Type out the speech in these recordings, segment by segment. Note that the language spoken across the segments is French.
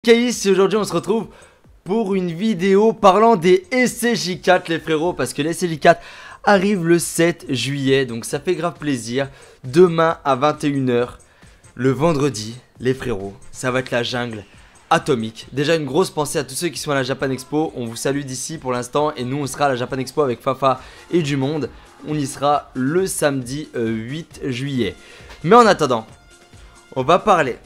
Caïs, et aujourd'hui on se retrouve pour une vidéo parlant des SCJ4 les frérots, parce que les SCJ4 arrivent le 7 juillet, donc ça fait grave plaisir. Demain à 21 h, le vendredi, les frérots, ça va être la jungle atomique. Déjà une grosse pensée à tous ceux qui sont à la Japan Expo, on vous salue d'ici pour l'instant, et nous on sera à la Japan Expo avec Fafa et du monde. On y sera le samedi 8 juillet. Mais en attendant, on va parler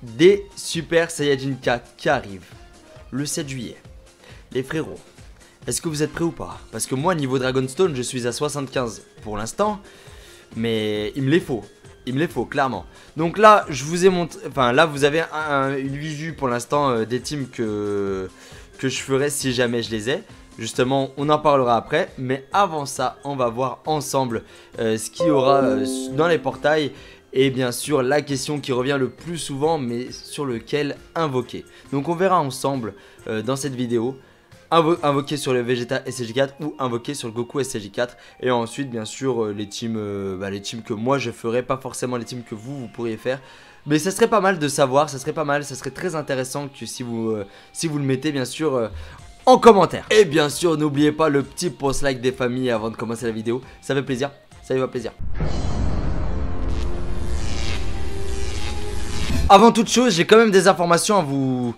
des Super Saiyajin 4 qui arrivent le 7 juillet. Les frérots, est-ce que vous êtes prêts ou pas? Parce que moi niveau Dragonstone je suis à 75 pour l'instant, mais il me les faut clairement. Donc là je vous ai montré, enfin là vous avez une visu pour l'instant des teams que je ferai si jamais je les ai. Justement on en parlera après, mais avant ça on va voir ensemble ce qu'il y aura dans les portails. Et bien sûr la question qui revient le plus souvent, mais sur lequel invoquer. Donc on verra ensemble dans cette vidéo invoquer sur le Vegeta SCJ4 ou invoquer sur le Goku SCJ4. Et ensuite bien sûr les teams que moi je ferai, pas forcément les teams que vous pourriez faire. Mais ça serait pas mal de savoir, ça serait pas mal, ça serait très intéressant que si vous le mettez bien sûr en commentaire. Et bien sûr n'oubliez pas le petit post like des familles avant de commencer la vidéo, ça fait plaisir, ça fait plaisir. Avant toute chose, j'ai quand même des informations à vous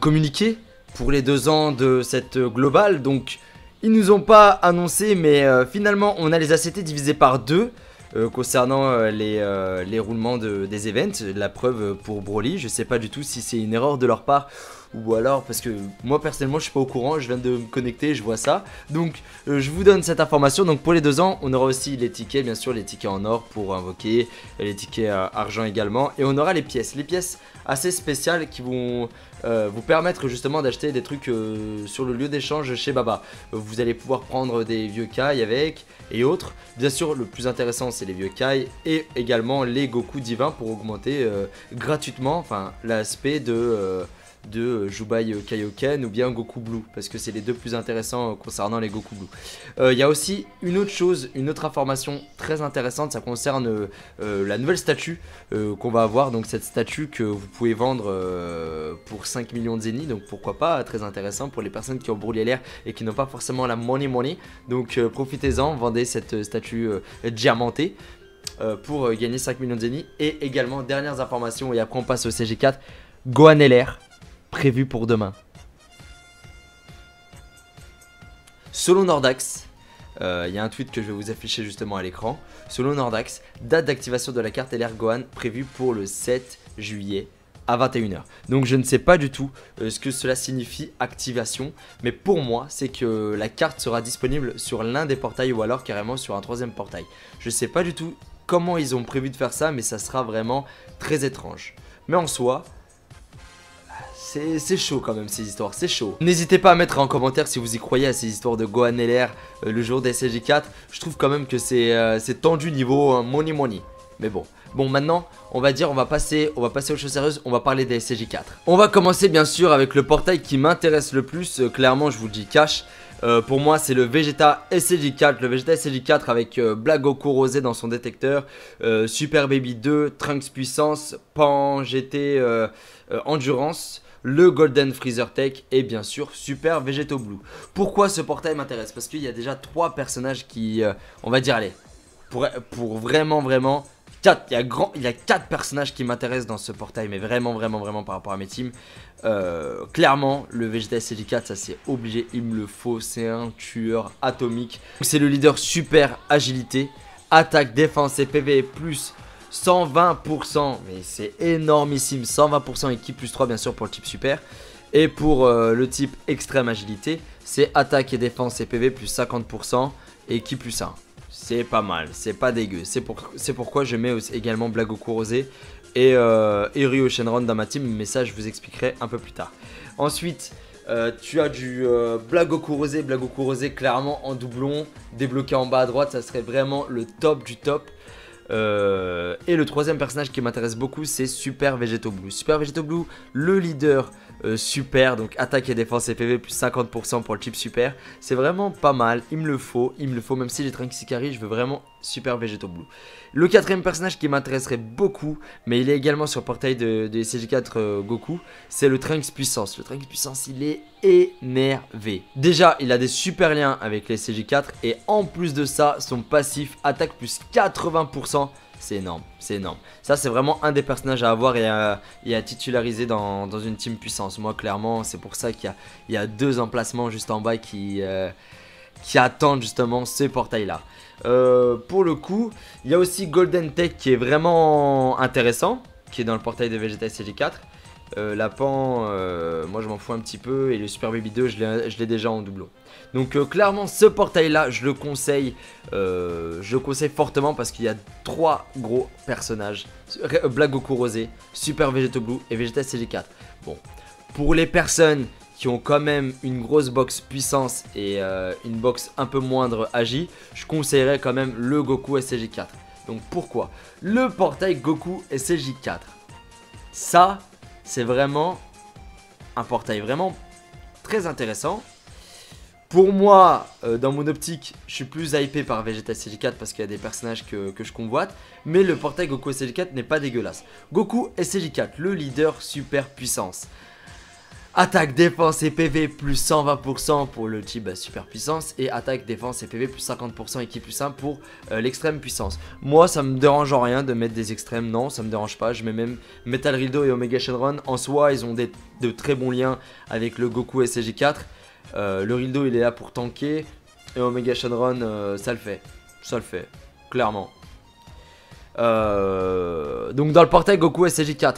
communiquer pour les 2 ans de cette globale. Donc, ils nous ont pas annoncé, mais finalement, on a les ACT divisés par 2 concernant les roulements des events. La preuve pour Broly, je sais pas du tout si c'est une erreur de leur part ou alors parce que moi personnellement je suis pas au courant, je viens de me connecter, je vois ça. Donc je vous donne cette information. Donc pour les 2 ans on aura aussi les tickets, bien sûr les tickets en or pour invoquer, les tickets argent également. Et on aura les pièces assez spéciales qui vont vous permettre justement d'acheter des trucs sur le lieu d'échange chez Baba. Vous allez pouvoir prendre des vieux Kai avec et autres. Bien sûr le plus intéressant c'est les vieux Kai et également les Goku divins pour augmenter gratuitement enfin l'aspect de Jubai Kaioken ou bien Goku Blue, parce que c'est les 2 plus intéressants concernant les Goku Blue. Il y a aussi une autre chose, une autre information très intéressante, ça concerne la nouvelle statue qu'on va avoir. Donc cette statue que vous pouvez vendre pour 5 millions de zéniths, donc pourquoi pas, très intéressant pour les personnes qui ont brûlé l'air et qui n'ont pas forcément la money. Donc profitez-en, vendez cette statue diamantée pour gagner 5 millions de zéniths. Et également dernières informations et après on passe au CG4, Gohan LR prévu pour demain. Selon Nordax, il y a un tweet que je vais vous afficher justement à l'écran. Selon Nordax, date d'activation de la carte LR Gohan prévue pour le 7 juillet à 21 h. Donc je ne sais pas du tout ce que cela signifie activation, mais pour moi c'est que la carte sera disponible sur l'un des portails ou alors carrément sur un 3e portail. Je ne sais pas du tout comment ils ont prévu de faire ça, mais ça sera vraiment très étrange. Mais en soi, c'est chaud quand même ces histoires, c'est chaud. N'hésitez pas à mettre en commentaire si vous y croyez à ces histoires de Gohan LR le jour des SCJ4. Je trouve quand même que c'est tendu niveau money. Mais bon, maintenant on va passer aux choses sérieuses, on va parler des SCJ4. On va commencer bien sûr avec le portail qui m'intéresse le plus, clairement je vous le dis cash. Pour moi c'est le Vegeta SCJ4, le Vegeta SCJ4 avec Black Goku Rosé dans son détecteur, Super Baby 2, Trunks Puissance, Pan GT Endurance, le Golden Freezer Tech et bien sûr Super Vegeto Blue. Pourquoi ce portail m'intéresse? Parce qu'il y a déjà 3 personnages qui, on va dire allez, pour vraiment 4, il y a 4 personnages qui m'intéressent dans ce portail, mais vraiment par rapport à mes teams. Clairement le Vegeta SCJ4 ça c'est obligé, il me le faut, c'est un tueur atomique. C'est le leader super agilité, attaque, défense et PV plus 120%, mais c'est énormissime, 120% et ki plus 3 bien sûr pour le type super. Et pour le type extrême agilité, c'est attaque et défense et PV plus 50% et ki plus 1. C'est pas mal, c'est pas dégueu, c'est pourquoi je mets également Black Goku Rosé et Ryo Shenron dans ma team, mais ça je vous expliquerai un peu plus tard. Ensuite tu as du Black Goku Rosé clairement en doublon, débloqué en bas à droite, ça serait vraiment le top du top. Et le 3e personnage qui m'intéresse beaucoup c'est Super Vegeto Blue. Super Vegeto Blue, le leader super, donc attaque et défense et PV plus 50% pour le type super. C'est vraiment pas mal, il me le faut, même si j'ai Trunks Ikari, je veux vraiment Super Végéto Blue. Le quatrième personnage qui m'intéresserait beaucoup, mais il est également sur le portail de SCJ4 Goku, c'est le Trunks Puissance. Le Trunks Puissance, il est énervé. Déjà, il a des super liens avec les SCJ4 et en plus de ça, son passif attaque plus 80%. C'est énorme, c'est énorme. Ça, c'est vraiment un des personnages à avoir et à titulariser dans une team puissance. Moi, clairement, c'est pour ça qu'il y a 2 emplacements juste en bas qui attendent justement ce portail-là. Pour le coup, il y a aussi Golden Tech qui est vraiment intéressant, qui est dans le portail de Vegeta SCJ4. La Pan, moi je m'en fous un petit peu, et le Super Baby 2, je l'ai déjà en doublon. Donc clairement ce portail là je le conseille fortement parce qu'il y a 3 gros personnages. Black Goku Rosé, Super Végéto Blue et Vegeta SCJ4. Bon, pour les personnes qui ont quand même une grosse box puissance et une box un peu moindre agi, je conseillerais quand même le Goku SCJ4. Donc pourquoi? Le portail Goku SCJ4, ça c'est vraiment un portail vraiment très intéressant. Pour moi, dans mon optique, je suis plus hypé par Vegeta SCJ4 parce qu'il y a des personnages que je convoite. Mais le portail Goku SCJ4 n'est pas dégueulasse. Goku SCJ4, le leader super puissance. Attaque, défense et PV plus 120% pour le type super puissance. Et attaque, défense et PV plus 50% et qui plus 1 pour l'extrême puissance. Moi, ça me dérange en rien de mettre des extrêmes. Non, ça me dérange pas. Je mets même Metal Rildo et Omega Shenron. En soi, ils ont de très bons liens avec le Goku SCJ4. Le Rildo il est là pour tanker. Et Omega Shenron ça le fait. Ça le fait, clairement. Donc dans le portail Goku SCJ4,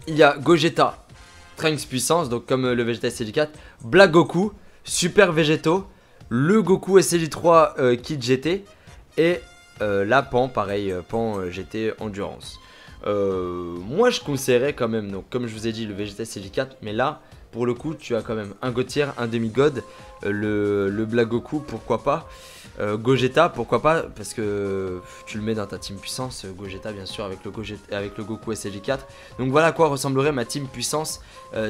il y a Gogeta, Trunks Puissance, donc comme le Vegeta SCJ4, Black Goku, Super Végéto, le Goku SCJ3 Kid GT et la Pan, pareil, Pan GT Endurance. Moi je conseillerais quand même, donc comme je vous ai dit, le Vegeta SCJ4, mais là pour le coup tu as quand même un God Tier, un demi-god, le Black Goku pourquoi pas, Gogeta pourquoi pas, parce que tu le mets dans ta team puissance, Gogeta bien sûr avec le Goku SCJ4. Donc voilà à quoi ressemblerait ma team puissance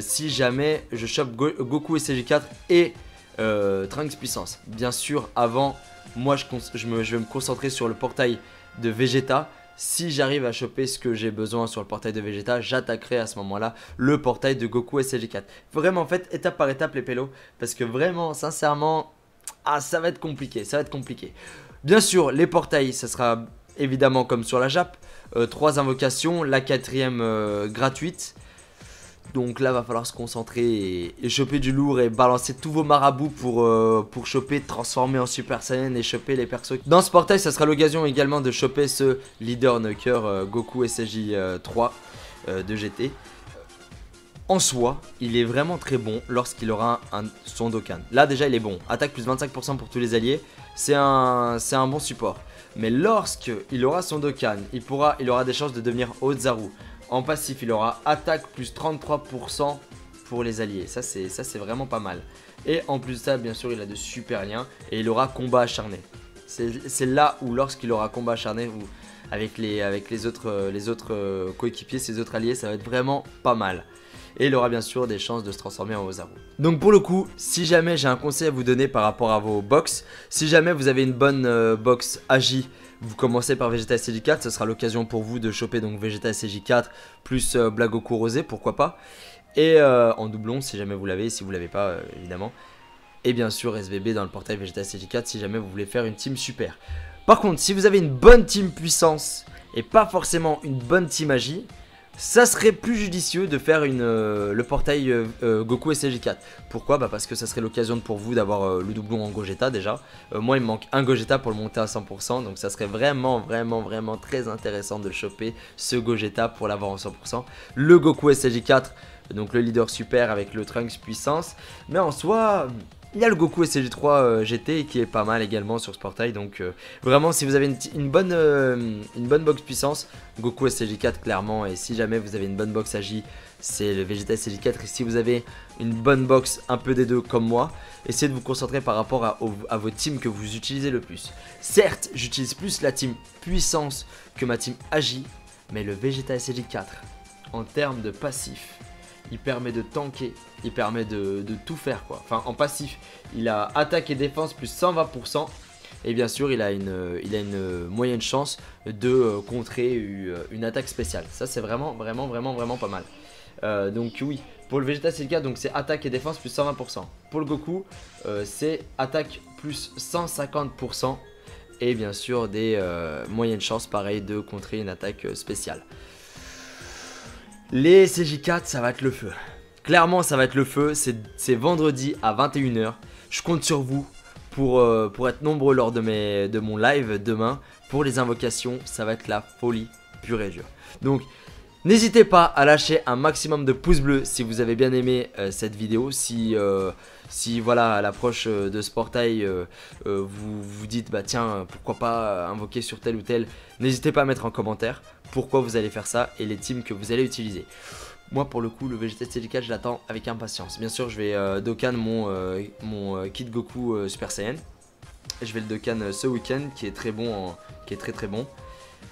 si jamais je chope Goku SCJ4 et Trunks puissance. Bien sûr avant, moi je vais me concentrer sur le portail de Vegeta. Si j'arrive à choper ce que j'ai besoin sur le portail de Vegeta, j'attaquerai à ce moment-là le portail de Goku SCJ4. Vraiment, en fait, étape par étape les pélos, parce que vraiment, sincèrement, ça va être compliqué, ça va être compliqué. Bien sûr, les portails, ça sera évidemment comme sur la Jap, 3 invocations, la 4ème gratuite. Donc là va falloir se concentrer et choper du lourd et balancer tous vos marabouts pour choper, transformer en Super Saiyan et choper les persos. Dans ce portail ça sera l'occasion également de choper ce Leader Knocker Goku SCJ3 de GT. En soi il est vraiment très bon lorsqu'il aura son Dokkan. Là déjà il est bon, attaque plus 25% pour tous les alliés, c'est un bon support. Mais lorsqu'il aura son Dokkan, il aura des chances de devenir Ozaru. En passif, il aura attaque plus 33% pour les alliés. Ça, c'est vraiment pas mal. Et en plus de ça, bien sûr, il a de super liens. Et il aura combat acharné. C'est là où, lorsqu'il aura combat acharné avec les autres coéquipiers, ses autres alliés, ça va être vraiment pas mal. Et il aura bien sûr des chances de se transformer en Ozaru. Donc pour le coup, si jamais j'ai un conseil à vous donner par rapport à vos box, si jamais vous avez une bonne box agi, vous commencez par Vegeta SCJ4, ce sera l'occasion pour vous de choper donc Vegeta SCJ4 plus Black Goku Rosé, pourquoi pas. Et en doublon si jamais vous l'avez, si vous l'avez pas évidemment. Et bien sûr SVB dans le portail Vegeta SCJ4 si jamais vous voulez faire une team super. Par contre, si vous avez une bonne team puissance et pas forcément une bonne team agi, ça serait plus judicieux de faire le portail Goku SCJ4. Pourquoi? Bah parce que ça serait l'occasion pour vous d'avoir le doublon en Gogeta déjà. Moi il me manque un Gogeta pour le monter à 100%. Donc ça serait vraiment très intéressant de le choper, ce Gogeta, pour l'avoir en 100%. Le Goku SCJ4, donc le leader super avec le Trunks puissance. Mais en soi... il y a le Goku SCJ3 GT qui est pas mal également sur ce portail. Donc vraiment si vous avez une bonne box puissance, Goku SCJ4 clairement. Et si jamais vous avez une bonne box agi, c'est le Vegeta SCJ4. Et si vous avez une bonne box un peu des deux comme moi, essayez de vous concentrer par rapport à vos teams que vous utilisez le plus. Certes j'utilise plus la team puissance que ma team agi, mais le Vegeta SCJ4 en termes de passif, il permet de tanker, il permet de tout faire quoi. Enfin en passif, il a attaque et défense plus 120%. Et bien sûr, il a une moyenne chance de contrer une attaque spéciale. Ça, c'est vraiment pas mal. Donc oui, pour le Vegeta CG4, donc c'est attaque et défense plus 120%. Pour le Goku, c'est attaque plus 150%. Et bien sûr, des moyennes chances, pareil, de contrer une attaque spéciale. Les CJ4, ça va être le feu. Clairement, ça va être le feu. C'est vendredi à 21 h. Je compte sur vous pour être nombreux lors de mon live demain. Pour les invocations, ça va être la folie pure et dure. Donc, n'hésitez pas à lâcher un maximum de pouces bleus si vous avez bien aimé cette vidéo. Si voilà, à l'approche de ce portail, vous vous dites bah tiens, pourquoi pas invoquer sur tel ou tel, n'hésitez pas à mettre en commentaire pourquoi vous allez faire ça et les teams que vous allez utiliser. Moi pour le coup, le Vegeta CG4, je l'attends avec impatience. Bien sûr, je vais Dokkan mon kit Goku Super Saiyan. Je vais le Dokkan ce week-end qui est très bon, qui est très bon.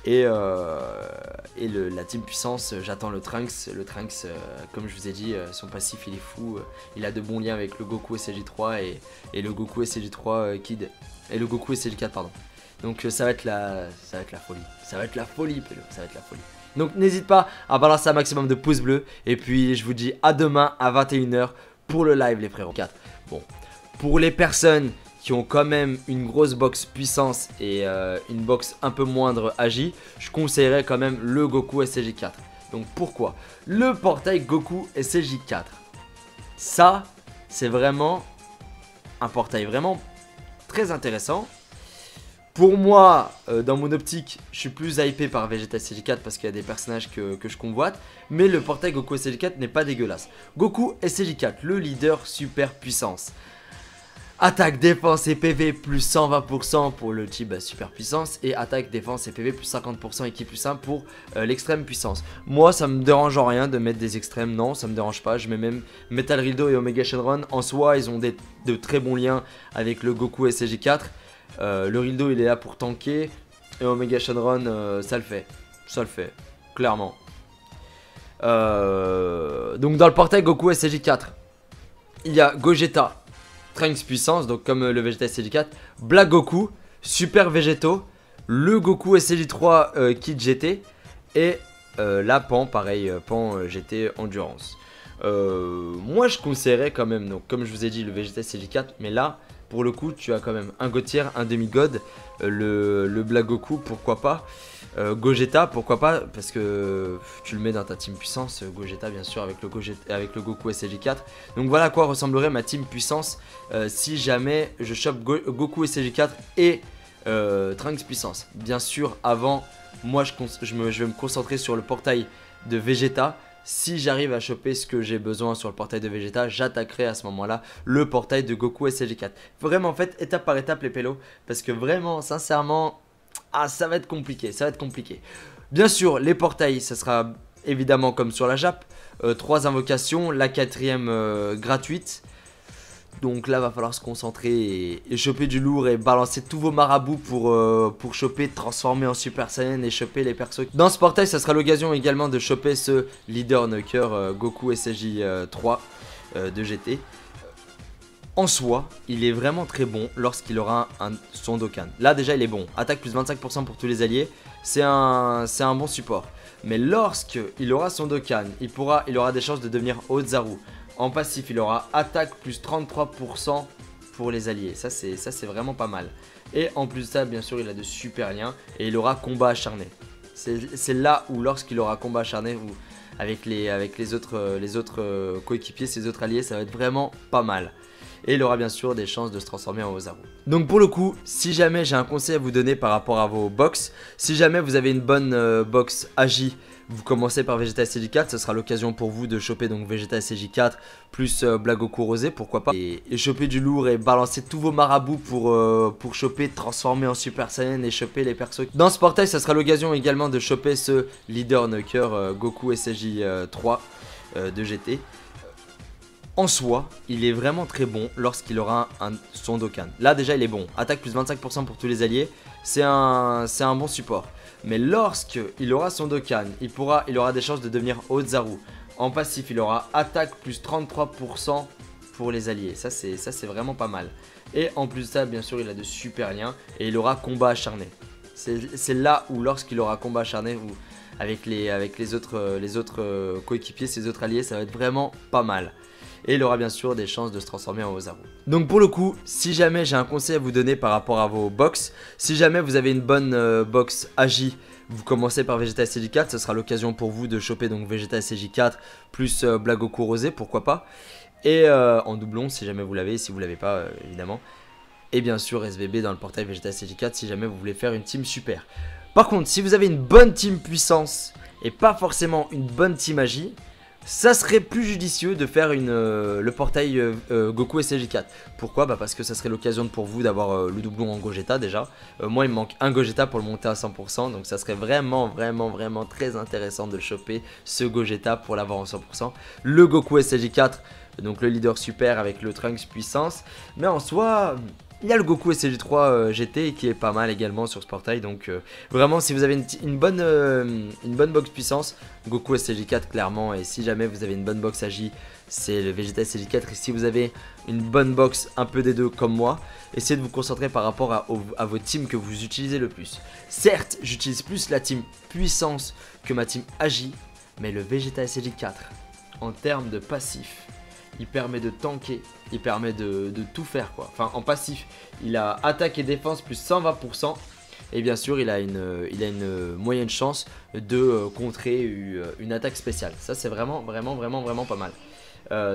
Et la team puissance, j'attends le Trunks. Le Trunks, comme je vous ai dit, son passif il est fou. Il a de bons liens avec le Goku SCJ3 et le Goku SCJ3 Kid. Et le Goku SCJ4, pardon. Donc ça va être la folie. Ça va être la folie, Pélo. Ça va être la folie. Donc n'hésite pas à balancer un maximum de pouces bleus. Et puis je vous dis à demain à 21 h pour le live, les frérots. 4. Bon, pour les personnes qui ont quand même une grosse box puissance et une box un peu moindre agi, je conseillerais quand même le Goku SCJ4. Donc pourquoi? Le portail Goku SCJ4, ça c'est vraiment un portail vraiment très intéressant. Pour moi, dans mon optique, je suis plus hypé par Vegeta SCJ4 parce qu'il y a des personnages que je convoite. Mais le portail Goku SCJ4 n'est pas dégueulasse. Goku SCJ4, le leader super puissance. Attaque, défense et PV plus 120% pour le type super puissance. Et attaque, défense et PV plus 50% et ki plus 1 pour l'extrême puissance. Moi ça me dérange en rien de mettre des extrêmes, non ça me dérange pas. Je mets même Metal Rildo et Omega Shenron. En soi ils ont de très bons liens avec le Goku SCJ4. Le Rildo il est là pour tanker. Et Omega Shenron ça le fait, clairement. Donc dans le portail Goku SCJ4, il y a Gogeta, Trunks puissance, donc comme le Vegeta SCJ4, Black Goku, Super Vegeto, le Goku SCJ3 Kid GT et la Pan, pareil, Pan GT Endurance. Moi je conseillerais quand même, donc comme je vous ai dit, le Vegeta SCJ4, mais là pour le coup tu as quand même un Gotier, un demi-god, le Black Goku, pourquoi pas. Gogeta, pourquoi pas, parce que tu le mets dans ta team puissance, Gogeta bien sûr avec le Goku SCJ4. Donc voilà à quoi ressemblerait ma team puissance si jamais je chope Goku SCJ4 et Trunks puissance. Bien sûr avant, moi je vais me concentrer sur le portail de Vegeta. Si j'arrive à choper ce que j'ai besoin sur le portail de Vegeta, j'attaquerai à ce moment-là le portail de Goku SCJ4. Vraiment en fait étape par étape les pélos, parce que vraiment sincèrement... Ah, ça va être compliqué, ça va être compliqué. Bien sûr, les portails, ça sera évidemment comme sur la Jap. 3 invocations, la 4ème gratuite. Donc là, va falloir se concentrer et choper du lourd et balancer tous vos marabouts pour choper, transformer en Super Saiyan et choper les persos. Dans ce portail, ça sera l'occasion également de choper ce Leader Knocker Goku SCJ3 de GT. En soi, il est vraiment très bon lorsqu'il aura son Dokkan. Là déjà il est bon, attaque plus 25% pour tous les alliés, c'est un bon support. Mais lorsqu'il aura son Dokkan, il aura des chances de devenir Ozaru. En passif il aura attaque plus 33% pour les alliés, ça c'est vraiment pas mal. Et en plus de ça bien sûr il a de super liens et il aura combat acharné. C'est là où lorsqu'il aura combat acharné avec les autres coéquipiers, ses autres alliés, ça va être vraiment pas mal. Et il aura bien sûr des chances de se transformer en Ozaru. Donc pour le coup, si jamais j'ai un conseil à vous donner par rapport à vos box, si jamais vous avez une bonne box agi, vous commencez par Vegeta SCJ4, ce sera l'occasion pour vous de choper donc Vegeta SCJ4 plus Black Goku Rosé, pourquoi pas. Et choper du lourd et balancer tous vos marabouts pour choper, transformer en Super Saiyan et choper les persos. Dans ce portail, ça sera l'occasion également de choper ce Leader Knocker Goku SCJ3 de GT. En soi, il est vraiment très bon lorsqu'il aura son Dokkan. Là déjà il est bon, attaque plus 25% pour tous les alliés, c'est un bon support. Mais lorsqu'il aura son Dokkan, il aura des chances de devenir Ozaru. En passif il aura attaque plus 33% pour les alliés, ça c'est vraiment pas mal. Et en plus de ça, bien sûr, il a de super liens et il aura combat acharné. C'est là où lorsqu'il aura combat acharné ou avec les autres coéquipiers, ses autres alliés, ça va être vraiment pas mal. Et il aura bien sûr des chances de se transformer en Ozaru. Donc pour le coup, si jamais j'ai un conseil à vous donner par rapport à vos box, si jamais vous avez une bonne box AJ, vous commencez par Vegeta SCJ4, ce sera l'occasion pour vous de choper donc Vegeta SCJ4 plus Blagoku Rosé, pourquoi pas. Et en doublon si jamais vous l'avez, si vous l'avez pas évidemment. Et bien sûr SVB dans le portail Vegeta SCJ4 si jamais vous voulez faire une team super. Par contre, si vous avez une bonne team puissance et pas forcément une bonne team AJ, ça serait plus judicieux de faire le portail Goku SCJ4. Pourquoi? Bah parce que ça serait l'occasion pour vous d'avoir le doublon en Gogeta déjà. Moi il me manque un Gogeta pour le monter à 100%. Donc ça serait vraiment très intéressant de le choper, ce Gogeta, pour l'avoir en 100%. Le Goku SCJ4, donc le leader super avec le Trunks puissance. Mais en soi... il y a le Goku SCJ3 GT qui est pas mal également sur ce portail. Donc vraiment si vous avez une bonne box puissance, Goku SCJ4 clairement. Et si jamais vous avez une bonne box AJ, c'est le Vegeta SCJ4. Et si vous avez une bonne box un peu des deux comme moi, essayez de vous concentrer par rapport à vos teams que vous utilisez le plus. Certes j'utilise plus la team puissance que ma team AJ, mais le Vegeta SCJ4 en termes de passif, il permet de tanker, il permet de tout faire quoi. Enfin en passif, il a attaque et défense plus 120%. Et bien sûr il a une moyenne chance de contrer une attaque spéciale. Ça c'est vraiment pas mal.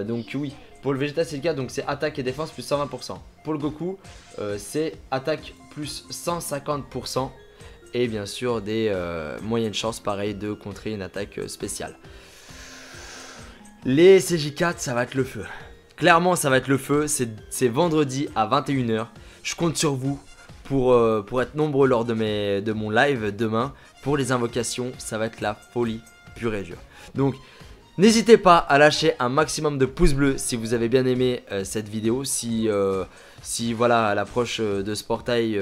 Donc oui, pour le Vegeta SCJ4, donc c'est attaque et défense plus 120%. Pour le Goku, c'est attaque plus 150%. Et bien sûr des moyennes chances pareil de contrer une attaque spéciale. Les CJ4 ça va être le feu. Clairement ça va être le feu. C'est vendredi à 21 h. Je compte sur vous pour être nombreux lors de mon live demain. Pour les invocations ça va être la folie pure et dure. Donc n'hésitez pas à lâcher un maximum de pouces bleus si vous avez bien aimé cette vidéo. Si voilà à l'approche de ce portail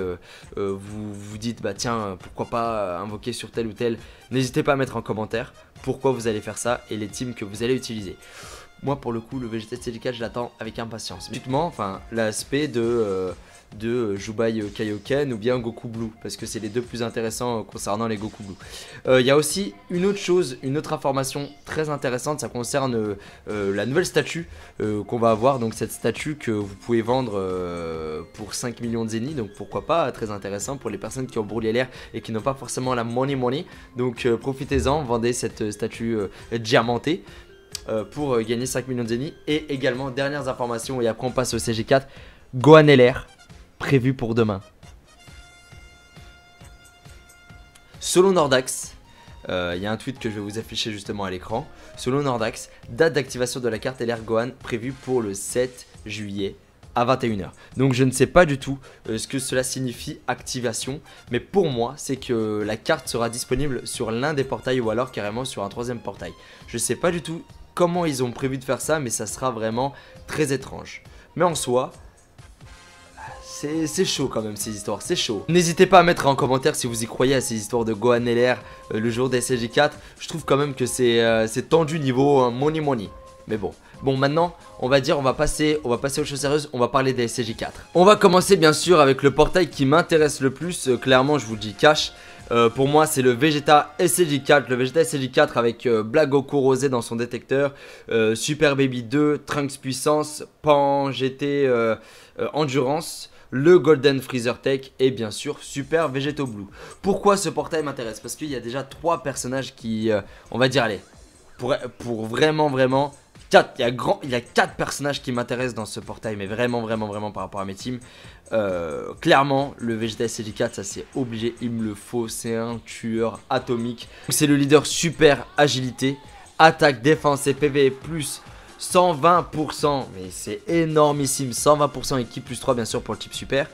vous vous dites bah tiens pourquoi pas invoquer sur tel ou tel, n'hésitez pas à mettre en commentaire pourquoi vous allez faire ça et les teams que vous allez utiliser. Moi pour le coup le Vegeta SCJ4 je l'attends avec impatience. Typiquement enfin l'aspect de Jubai Kaioken ou bien Goku Blue, parce que c'est les deux plus intéressants concernant les Goku Blue. Il y a aussi une autre chose, une autre information très intéressante, ça concerne la nouvelle statue qu'on va avoir. Donc cette statue que vous pouvez vendre pour 5 millions de zéniths, donc pourquoi pas, très intéressant pour les personnes qui ont brûlé l'air et qui n'ont pas forcément la money. Donc profitez-en, vendez cette statue diamantée pour gagner 5 millions de zéniths. Et également dernières informations et après on passe au CG4, Gohan LR prévu pour demain. Selon Nordax, il y a un tweet que je vais vous afficher justement à l'écran. Selon Nordax, date d'activation de la carte LR Gohan prévue pour le 7 juillet à 21 h. Donc je ne sais pas du tout ce que cela signifie activation, mais pour moi c'est que la carte sera disponible sur l'un des portails ou alors carrément sur un troisième portail. Je ne sais pas du tout comment ils ont prévu de faire ça, mais ça sera vraiment très étrange. Mais en soi... c'est chaud quand même ces histoires, c'est chaud. N'hésitez pas à mettre en commentaire si vous y croyez à ces histoires de Gohan LR le jour des SCJ4. Je trouve quand même que c'est tendu niveau money. Mais bon, maintenant on va passer aux choses sérieuses, on va parler des SCJ4. On va commencer bien sûr avec le portail qui m'intéresse le plus, clairement je vous le dis cash. Pour moi c'est le Vegeta SCJ4, le Vegeta SCJ4 avec Blagoku Rosé dans son détecteur, Super Baby 2, Trunks puissance, Pan GT Endurance, le Golden Freezer Tech et bien sûr Super Vegeto Blue. Pourquoi ce portail m'intéresse? Parce qu'il y a déjà 3 personnages qui, on va dire allez, pour vraiment 4, il y a 4 personnages qui m'intéressent dans ce portail, mais vraiment par rapport à mes teams. Clairement le Vegeta SCJ4 ça c'est obligé, il me le faut, c'est un tueur atomique. C'est le leader super agilité, attaque, défense et PV plus 120%, mais c'est énormissime, 120% et ki plus 3 bien sûr pour le type super.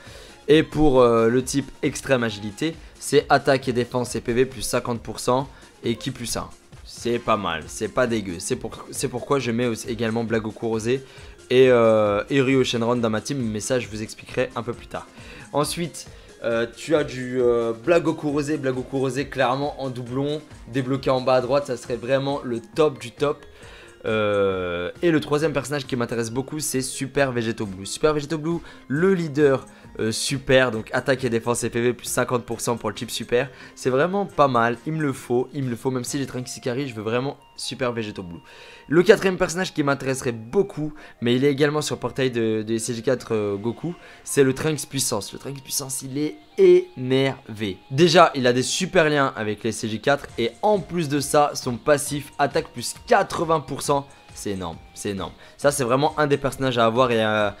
Et pour le type extrême agilité, c'est attaque et défense et PV plus 50% et ki plus 1. C'est pas mal, c'est pas dégueu, c'est pourquoi je mets également Blagoku Rosé et Ryo Shenron dans ma team, mais ça je vous expliquerai un peu plus tard. Ensuite, tu as du Blagoku Rosé clairement en doublon, débloqué en bas à droite, ça serait vraiment le top du top. Et le troisième personnage qui m'intéresse beaucoup, c'est Super Vegeto Blue. Super Vegeto Blue, le leader super, donc attaque et défense et PV plus 50% pour le chip super. C'est vraiment pas mal, il me le faut, même si j'ai Trunks Ikari, je veux vraiment Super Vegeto Blue. Le quatrième personnage qui m'intéresserait beaucoup, mais il est également sur le portail de SCJ4 Goku, c'est le Trunks Puissance. Le Trunks Puissance, il est énervé. Déjà, il a des super liens avec les SCJ4 et en plus de ça, son passif attaque plus 80%. C'est énorme, c'est énorme. Ça, c'est vraiment un des personnages à avoir et